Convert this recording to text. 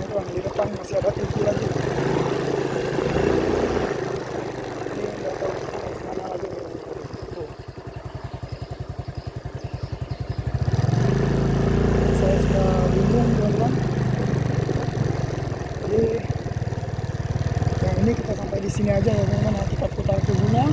teman-teman, di depan masih ada TV lagi. Ini nggak tahu mana lagi nih. Tuh. Saya sudah bingung teman-teman. Jadi yang ini kita sampai di sini aja ya teman-teman. Kita putar ke Guna.